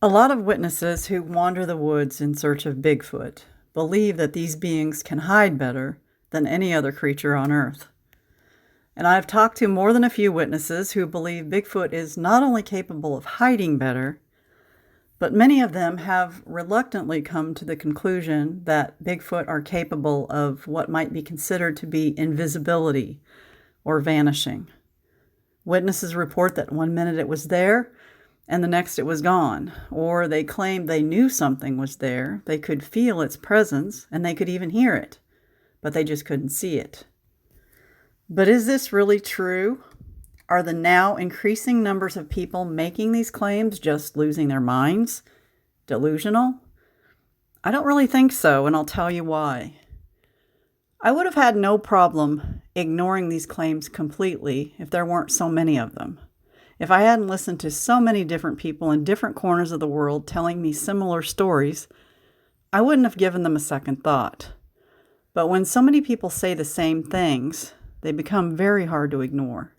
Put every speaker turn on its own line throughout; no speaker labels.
A lot of witnesses who wander the woods in search of Bigfoot believe that these beings can hide better than any other creature on Earth. And I've talked to more than a few witnesses who believe Bigfoot is not only capable of hiding better, but many of them have reluctantly come to the conclusion that Bigfoot are capable of what might be considered to be invisibility or vanishing. Witnesses report that one minute it was there and the next it was gone, or they claim they knew something was there, they could feel its presence, and they could even hear it, but they just couldn't see it. But is this really true? Are the now increasing numbers of people making these claims just losing their minds? Delusional? I don't really think so, and I'll tell you why. I would have had no problem ignoring these claims completely if there weren't so many of them. If I hadn't listened to so many different people in different corners of the world telling me similar stories, I wouldn't have given them a second thought. But when so many people say the same things, they become very hard to ignore.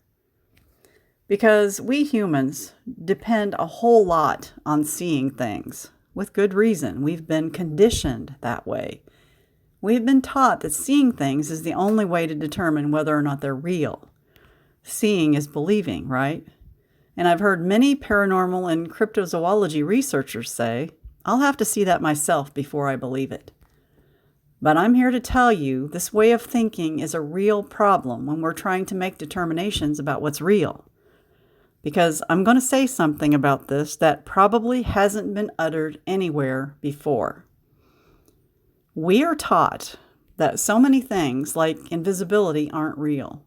Because we humans depend a whole lot on seeing things. With good reason. We've been conditioned that way. We've been taught that seeing things is the only way to determine whether or not they're real. Seeing is believing, right? And I've heard many paranormal and cryptozoology researchers say, I'll have to see that myself before I believe it. But I'm here to tell you this way of thinking is a real problem when we're trying to make determinations about what's real. Because I'm going to say something about this that probably hasn't been uttered anywhere before. We are taught that so many things like invisibility aren't real.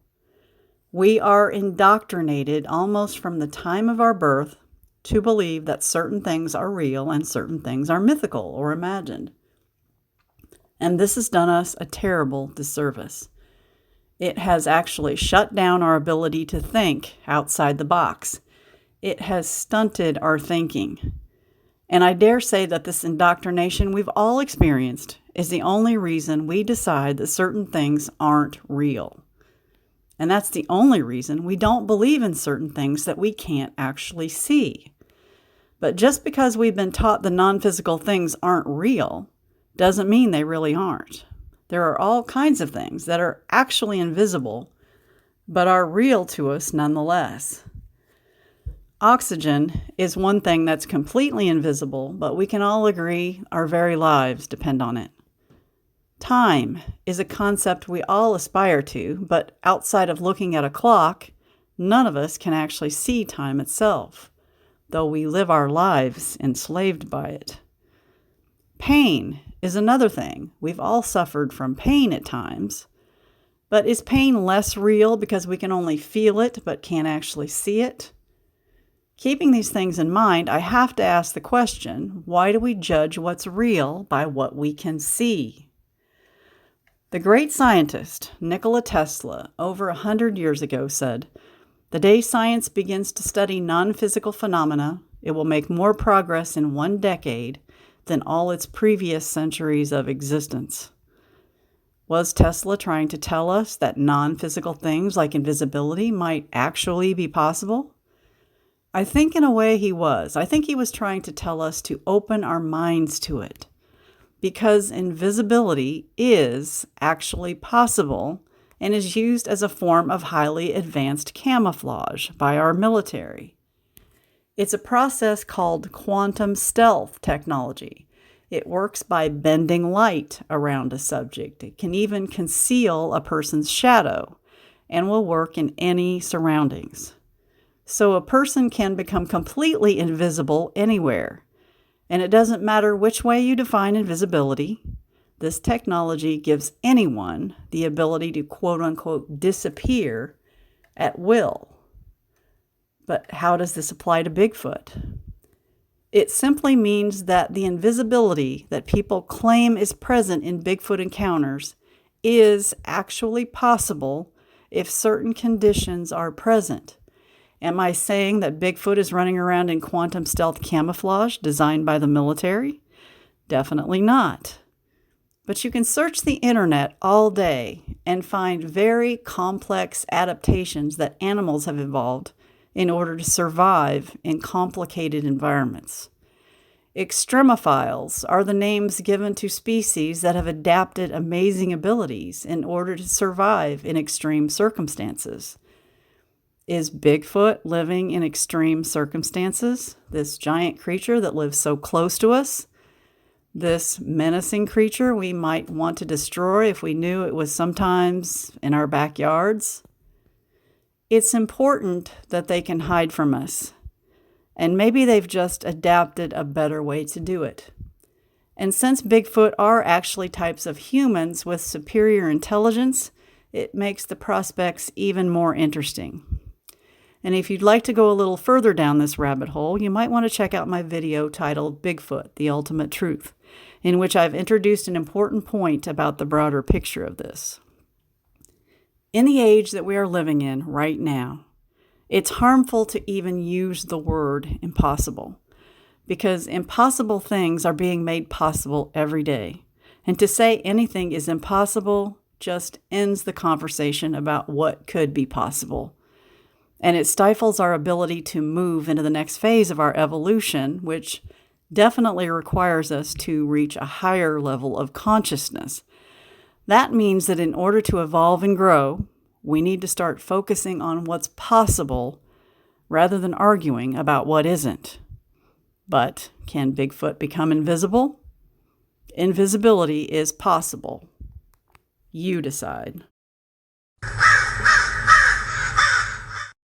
We are indoctrinated almost from the time of our birth to believe that certain things are real and certain things are mythical or imagined. And this has done us a terrible disservice. It has actually shut down our ability to think outside the box. It has stunted our thinking. And I dare say that this indoctrination we've all experienced is the only reason we decide that certain things aren't real. And that's the only reason we don't believe in certain things that we can't actually see. But just because we've been taught the non-physical things aren't real doesn't mean they really aren't. There are all kinds of things that are actually invisible, but are real to us nonetheless. Oxygen is one thing that's completely invisible, but we can all agree our very lives depend on it. Time is a concept we all aspire to, but outside of looking at a clock, none of us can actually see time itself, though we live our lives enslaved by it. Pain is another thing. We've all suffered from pain at times, but is pain less real because we can only feel it but can't actually see it? Keeping these things in mind, I have to ask the question, why do we judge what's real by what we can see? The great scientist, Nikola Tesla, over 100 years ago said, "The day science begins to study non-physical phenomena, it will make more progress in one decade than all its previous centuries of existence." Was Tesla trying to tell us that non-physical things like invisibility might actually be possible? I think in a way he was. I think he was trying to tell us to open our minds to it. Because invisibility is actually possible and is used as a form of highly advanced camouflage by our military. It's a process called quantum stealth technology. It works by bending light around a subject. It can even conceal a person's shadow and will work in any surroundings. So a person can become completely invisible anywhere. And it doesn't matter which way you define invisibility, this technology gives anyone the ability to quote-unquote disappear at will. But how does this apply to Bigfoot? It simply means that the invisibility that people claim is present in Bigfoot encounters is actually possible if certain conditions are present. Am I saying that Bigfoot is running around in quantum stealth camouflage designed by the military? Definitely not. But you can search the internet all day and find very complex adaptations that animals have evolved in order to survive in complicated environments. Extremophiles are the names given to species that have adapted amazing abilities in order to survive in extreme circumstances. Is Bigfoot living in extreme circumstances? This giant creature that lives so close to us? This menacing creature we might want to destroy if we knew it was sometimes in our backyards? It's important that they can hide from us. And maybe they've just adapted a better way to do it. And since Bigfoot are actually types of humans with superior intelligence, it makes the prospects even more interesting. And if you'd like to go a little further down this rabbit hole, you might want to check out my video titled Bigfoot, The Ultimate Truth, in which I've introduced an important point about the broader picture of this. In the age that we are living in right now, it's harmful to even use the word impossible, because impossible things are being made possible every day. And to say anything is impossible just ends the conversation about what could be possible. And it stifles our ability to move into the next phase of our evolution, which definitely requires us to reach a higher level of consciousness. That means that in order to evolve and grow, we need to start focusing on what's possible rather than arguing about what isn't. But can Bigfoot become invisible? Invisibility is possible. You decide.